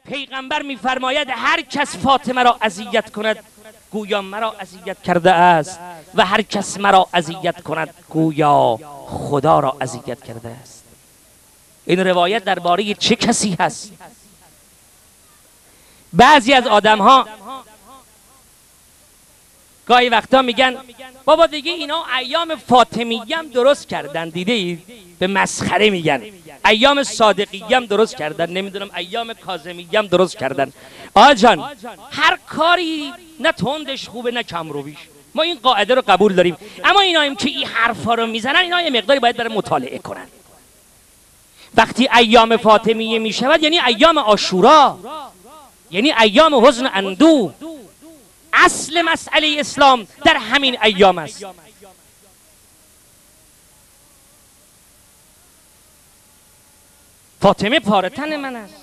پیغمبر میفرماید هر کس فاطمه را اذیت کند گویا مرا اذیت کرده است و هر کس مرا اذیت کند گویا خدا را اذیت کرده است. این روایت درباره چه کسی هست؟ بعضی از آدم ها گاهی وقتا میگن بابا دیگه اینا ایام فاطمیه هم درست کردن، دیده اید؟ به مسخره میگن. ایام صادقیه هم درست کردن، نمیدونم ایام کاظمیه هم درست کردن. آقا جان هر کاری نه تندش خوبه نه کمرویش، ما این قاعده رو قبول داریم، اما ایناییم که این حرفا رو میزنن اینا یه مقداری باید برای مطالعه کنن. وقتی ایام فاطمیه میشود یعنی ایام عاشورا، یعنی ایام حزن اندوه. اصل مسئله اسلام در همین ایام است. فاطمه پاره تن من است.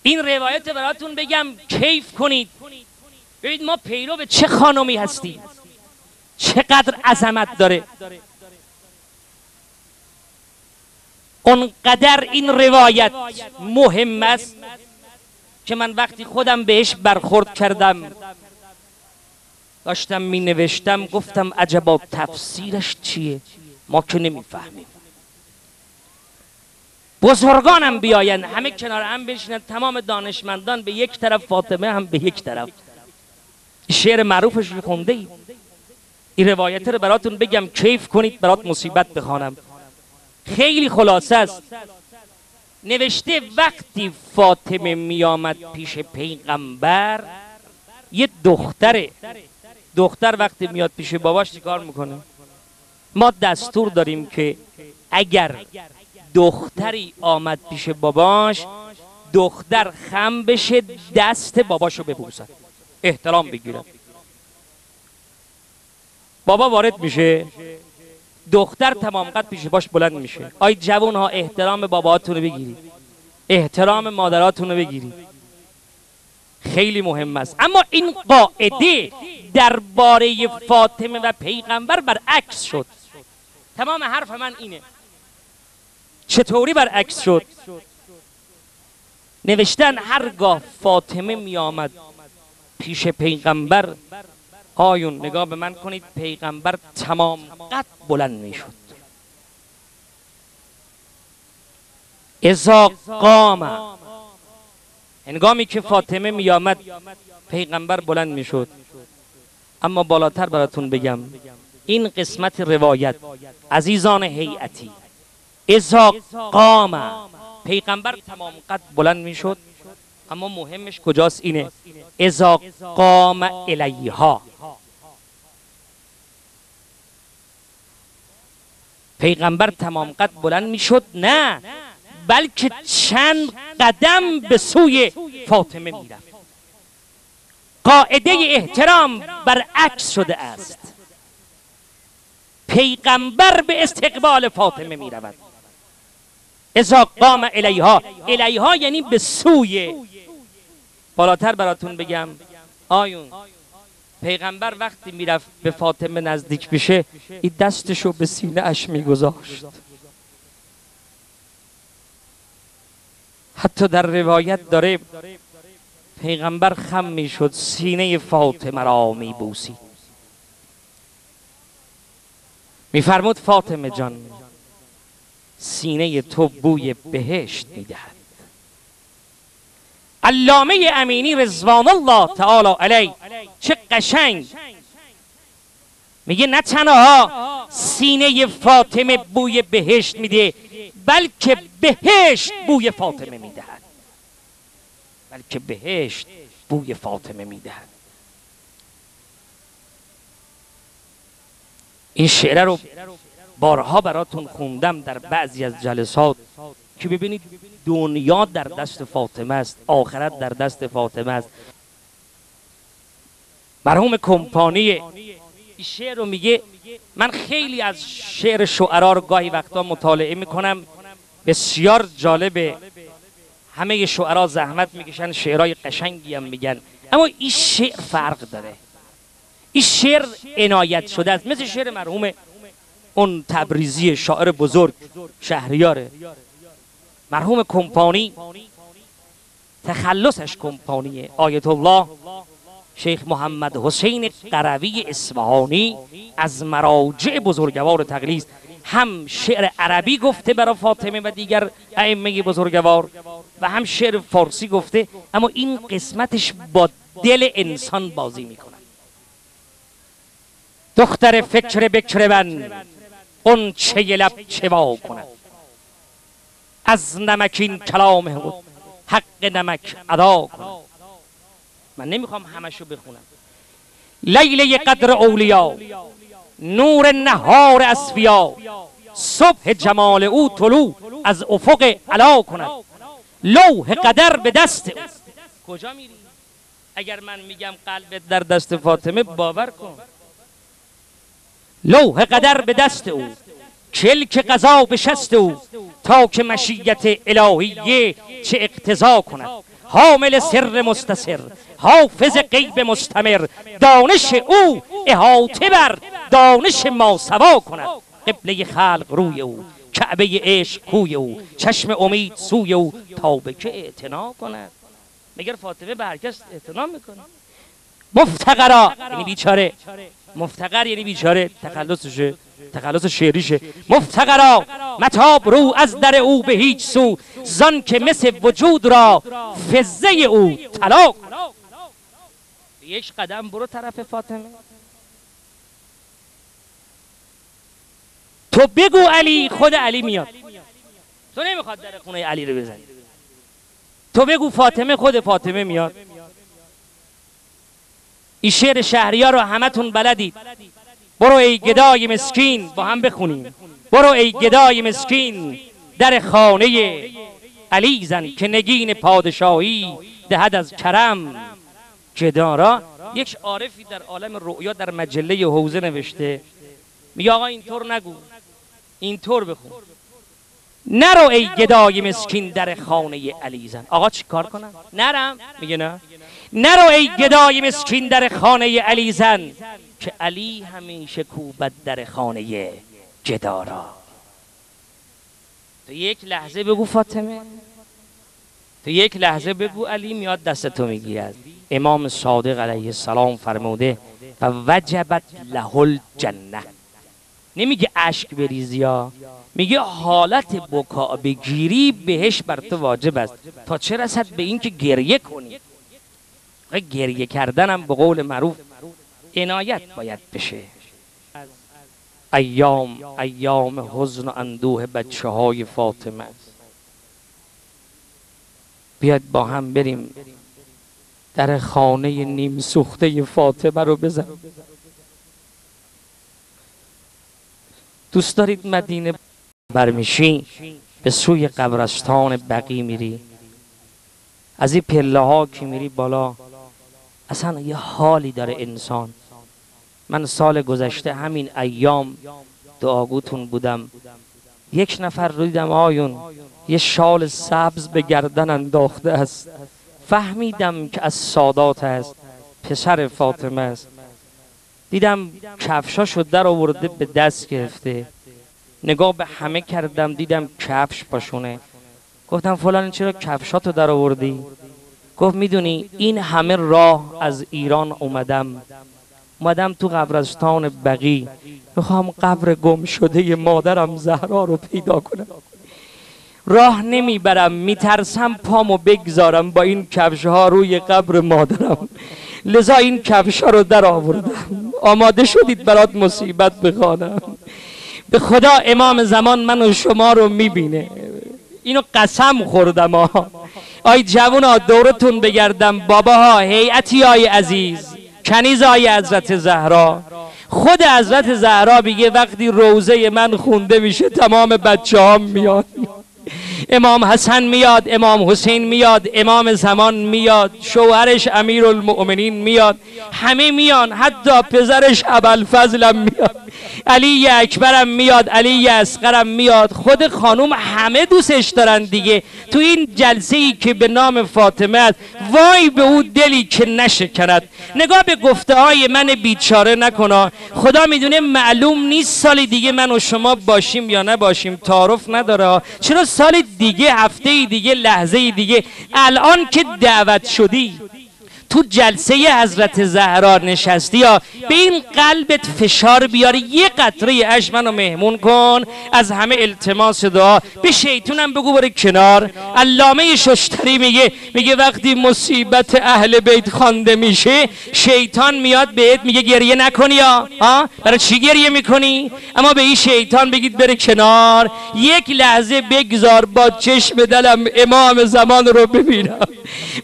این روایت براتون بگم کیف کنید. ببینید ما پیرو به چه خانمی هستیم، چقدر عظمت داره. اونقدر این روایت مهم است که من وقتی خودم بهش برخورد کردم داشتم می نوشتم گفتم عجبا تفسیرش چیه، ما که نمیفهمیم. بزرگانم بیاین همه کنار هم بشینن، تمام دانشمندان به یک طرف، فاطمه هم به یک طرف. شعر معروفش رو خونده اید. این روایت رو براتون بگم کیف کنید، برات مصیبت بخوانم. خیلی خلاصه است. نوشته وقتی فاطمه می آمد پیش پیغمبر، یه دختر وقتی میاد پیش باباش چیکار میکنه؟ ما دستور داریم که اگر دختری آمد پیش باباش، دختر خم بشه دست باباشو ببوسد، احترام بگیره. بابا وارد میشه، دختر تمام قد پیش باش بلند میشه. آی جوون ها احترام باباهاتون رو بگیرید، احترام مادراتون رو بگیرید، خیلی مهم است. اما این قاعده درباره فاطمه و پیغمبر برعکس شد. تمام حرف من اینه. چطوری برعکس شد؟ نوشتن هرگاه فاطمه می آمد پیش پیغمبر، آیون نگاه به من کنید، پیغمبر تمام قد بلند می شد. اذا قام، هنگامی که فاطمه می آمد پیغمبر بلند می شد. اما بالاتر براتون بگم این قسمت روایت عزیزان هیئتی، اذا قام پیغمبر تمام قد بلند می شد، اما مهمش کجاست؟ اینه اذا قام الیها. پیغمبر تمام قد بلند می شد نه، بلکه چند قدم به سوی فاطمه می رفت. قاعده احترام برعکس شده است. پیغمبر به استقبال فاطمه می رود. اذا قام الیها، الیها یعنی به سوی. بالاتر براتون بگم آیون پیغمبر وقتی میرفت به فاطمه نزدیک بشه، این دستشو به سینه اش میگذاشت. حتی در روایت داره پیغمبر خم میشد سینه فاطمه را میبوسید. میفرمود فاطمه جان سینه تو بوی بهشت میدهد. علامه امینی رضوان الله تعالی علیه چه قشنگ میگه نه تنها سینه فاطمه بوی بهشت میده، بلکه بهشت بوی فاطمه میدهد، بلکه بهشت بوی فاطمه میدهد. این شعر رو بارها براتون خوندم در بعضی از جلسات که ببینید دنیا در دست فاطمه است، آخرت در دست فاطمه است. مرحوم کمپانی این شعر رو میگه، من خیلی از شعر شعرا رو گاهی وقتا مطالعه میکنم، بسیار جالبه. همه شعرا زحمت میکشن، شعرهای قشنگی هم میگن، اما این شعر فرق داره. این شعر عنایت شده است، مثل شعر مرحوم اون تبریزی شاعر بزرگ شهریاره. مرحوم کمپانی تخلصش کمپانی آیت الله شیخ محمد حسین قروی اصفهانی از مراجع بزرگوار تقلیص هم شعر عربی گفته برای فاطمه و دیگر ائمه بزرگوار و هم شعر فارسی گفته، اما این قسمتش با دل انسان بازی میکنه. دختر فکر بکر من غنچه لب چوا کند، از نمکین کلام حق نمک ادا کند. من نمیخوام همشو بخونم. لیله قدر اولیا، نور نهار اصفیا، صبح جمال او طلوع از افق علا کند. لوح قدر به دست او. کجا میری؟ اگر من میگم قلبت در دست فاطمه باور کن. لوح قدر به دست او، کلک قضا به شست او، تا که مشیت الهیه چه اقتضا کند. حامل سر مستسر، حافظ غیب مستمر، دانش او احاطه بر دانش ما سوا کند. قبله خلق روی او، کعبه عشق کوی او، چشم امید سوی او، تا به که اعتنا کند. مگر فاطمه به هر کس اعتنا میکنه؟ مفتقرا یعنی بیچاره، مفتقر یعنی بیچاره، تخلص شعریشه. مفتقرا متاب رو از در او به هیچ سو، زان که مثل وجود را فزه او طلا کن. یک قدم برو طرف فاطمه. تو بگو علی، خود علی میاد. تو نمیخواد در خونه علی رو بزنی. تو بگو فاطمه، خود فاطمه میاد. این شعر شهریار رو همتون بلدید. برو ای گدای مسکین، با هم بخونیم. برو ای گدای مسکین، در خانه علی زن، که نگین پادشاهی دهد از کرم گدارا. یک عارفی در عالم رؤیا در مجله حوزه نوشته، میگه آقا اینطور نگو، اینطور بخون. نرو ای گدای مسکین در خانه علی زن. آقا چی کار کنم؟ نرم؟ میگه نه. نرو ای گدای مسکین در خانه علی زن، که علی همیشه کوبد در خانه گدارا. تو یک لحظه بگو فاطمه، تو یک لحظه بگو علی، میاد دست تو میگیرد. امام صادق علیه السلام فرموده و وجبت له الجنه. نمیگه اشک بریزی ها، میگه حالت بکا بگیری بهش بر تو واجب است، تا چه رسد به این که گریه کنی. گریه کردنم به قول معروف عنایت باید بشه. ایام حزن و اندوه بچه های فاطمه است. بیاد با هم بریم در خانه نیم سوخته فاطمه رو بزن. دوست دارید مدینه برمیشی به سوی قبرستان بقی میری، از این پله ها که میری بالا اصلا یه حالی داره انسان. من سال گذشته همین ایام دعاگوتون بودم، یک نفر رو دیدم آیون یه شال سبز به گردن انداخته است. فهمیدم که از سادات است، پسر فاطمه است. دیدم کفشاشو در آورده به دست گرفته. نگاه به همه کردم، دیدم کفش پاشونه. گفتم فلان چرا کفشاتو در آوردی؟ گفت میدونی این همه راه از ایران اومدم تو قبرستان بقی، میخوام قبر گم شده مادرم زهرا رو پیدا کنم. راه نمیبرم، میترسم پامو بگذارم با این کفشها روی قبر مادرم، لذا این کفشها رو در آوردم. آماده شدید برات مصیبت بخوانم؟ به خدا امام زمان من و شما رو میبینه. اینو قسم خوردم آی جوونا دورتون بگردم، باباها، هیئتی های عزیز، کنیز های حضرت زهرا. خود حضرت زهرا بگه وقتی روزه من خونده میشه تمام بچه هم میاد. امام حسن میاد، امام حسین میاد، امام زمان میاد، شوهرش امیرالمؤمنین میاد، همه میان، حتی پسرش ابوالفضل هم میاد. علی اکبرم میاد، علی اصغرم میاد، خود خانوم همه دوستش دارن دیگه. تو این جلسه ای که به نام فاطمه است، وای به او دلی که نشکند. نگاه به گفته های من بیچاره نکنا، خدا میدونه معلوم نیست سال دیگه من و شما باشیم یا نباشیم، تعارف نداره. چرا سال دیگه، هفته دیگه، لحظه دیگه، الان که دعوت شدی تو جلسه حضرت زهرا نشستی، یا به این قلبت فشار بیاری، یه قطره اشک منو مهمون کن، از همه التماس دعا. به شیطونم بگو بره کنار. علامه ششتری میگه وقتی مصیبت اهل بیت خوانده میشه، شیطان میاد بهت میگه گریه نکنی. برای چی گریه میکنی؟ اما به این شیطان بگید بره کنار، یک لحظه بگذار با چشم دلم امام زمان رو ببینم.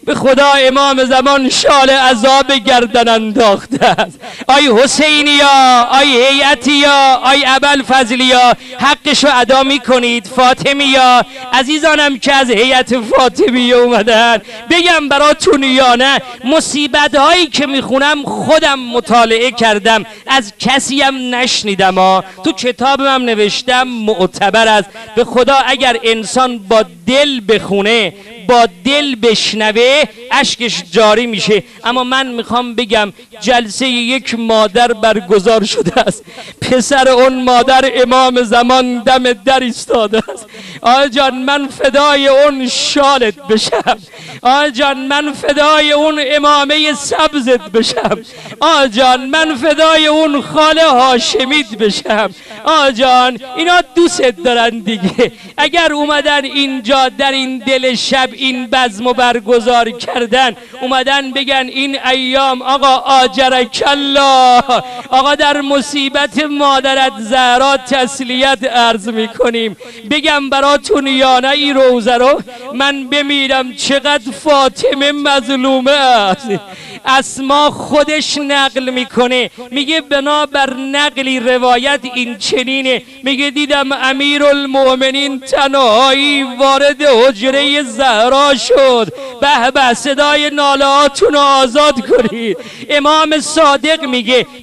به خدا امام زمان شال عذاب گردن انداخته است. آی حسینیا، آی هیئتیا، آی ابوالفضلیا، حقشو ادا میکنید. فاطمیا، عزیزانم که از هیئت فاطمیه اومدن، بگم براتون یا نه، مصیبت هایی که میخونم خودم مطالعه کردم، از کسی هم نشنیدم. تو کتابم هم نوشتم، معتبر است. به خدا اگر انسان با دل بخونه، با دل بشنوه، اشکش جاری میشه. اما من میخوام بگم جلسه یک مادر برگزار شده است، پسر اون مادر امام زمان دم در ایستاده است. آقا جان من فدای اون شالت بشم، آقا جان من فدای اون امامه سبزت بشم، آقا جان من فدای اون خاله هاشمیت بشم. آقا جان اینا دوست دارن دیگه. اگر اومدن اینجا در این دل شب این بزمو برگزار کردن، اومدن بگن این ایام آقا آجرک الله، آقا در مصیبت مادرت زهرا تسلیت عرض میکنیم. بگم براتون یا نه، این روزه رو من بمیرم چقدر فاطمه مظلومه است. اسما خودش نقل میکنه، میگه بنابر نقلی روایت این چنینه، میگه دیدم امیرالمؤمنین تنهایی وارد حجره زهرا شد، به به صدای نالهاتون رو آزاد کنید. امام صادق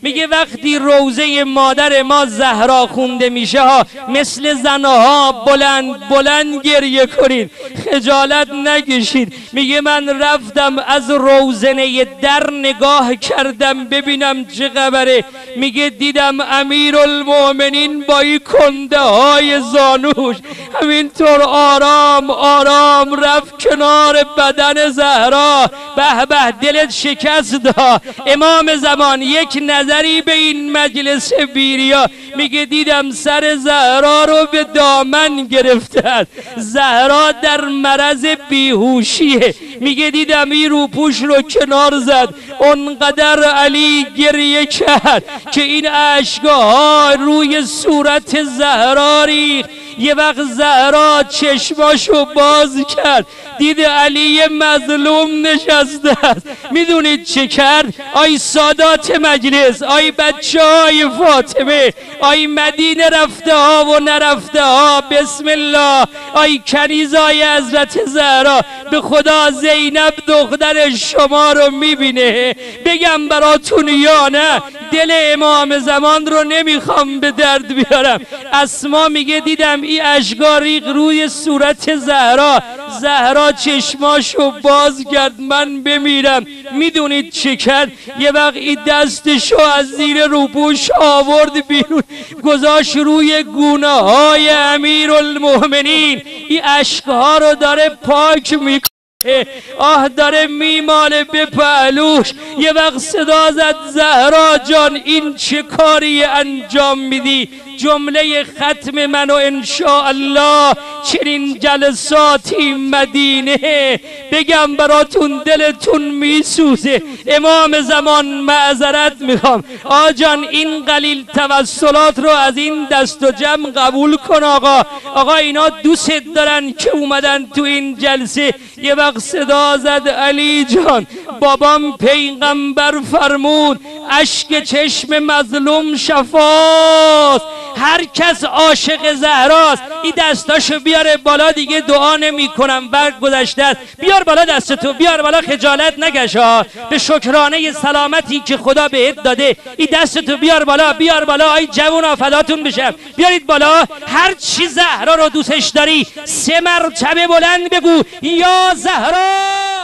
میگه وقتی روزه مادر ما زهرا خونده میشه مثل زنها بلند بلند گریه کنید، خجالت نکشید. میگه من رفتم از روزنه در نگاه کردم ببینم چه خبره، میگه دیدم امیرالمؤمنین با این کنده های زانوش همینطور آرام آرام رفت کنار بدن زهرا. به به دلت شکست دا. امام زمان یک نظری به این مجلس بیریا، میگه دیدم سر زهرا رو به دامن گرفته، زهرا در مرض بیهوشیه. میگه دیدم این روپوش رو کنار زد، اونقدر علی گریه کرد که این اشک‌ها روی صورت زهرا ریخت. یه وقت زهرا چشماشو باز کرد، دید علی مظلوم نشسته است. میدونید چه کرد؟ آی سادات مجلس، آی بچه های فاطمه، آی مدینه رفته ها و نرفته ها، بسم الله، آی کنیزای حضرت زهرا، به خدا زینب دختر شما رو میبینه. بگم براتون یا نه، دل امام زمان رو نمیخوام به درد بیارم. اسما میگه دیدم این اشکا ریخ روی صورت زهرا، زهرا چشماشو باز کرد من بمیرم. میدونید چه کرد؟ یه وقت این دستشو از زیر روپوش آورد بیرون، گذاشت روی گونه های امیرالمؤمنین، این اشکها رو داره پاک میکنه، آه داره میماله به پهلوش. یه وقت صدا زد زهرا جان این چه کاری انجام میدی؟ جمله ختم منو انشاءالله چنین جلساتی مدینه، بگم براتون دلتون میسوزه. امام زمان معذرت میخوام، آجان این قلیل توسلات رو از این دست و جمع قبول کن. آقا اینا دوست دارن که اومدن تو این جلسه. یه وقت صدا زد علی جان بابام پیغمبر فرمود اشک چشم مظلوم شفاست. هر کس عاشق زهراست این دستاشو بیاره بالا، دیگه دعا نمی کنم برگ گذشته است. بیار بالا دستتو، بیار بالا، خجالت نکش ها، به شکرانه سلامتی که خدا بهت داده این دستتو بیار بالا، بیار بالا. ای جوونا فداتون بشم، بیارید بالا. هر چی زهرا رو دوستش داری 3 مرتبه بلند بگو یا زهرا.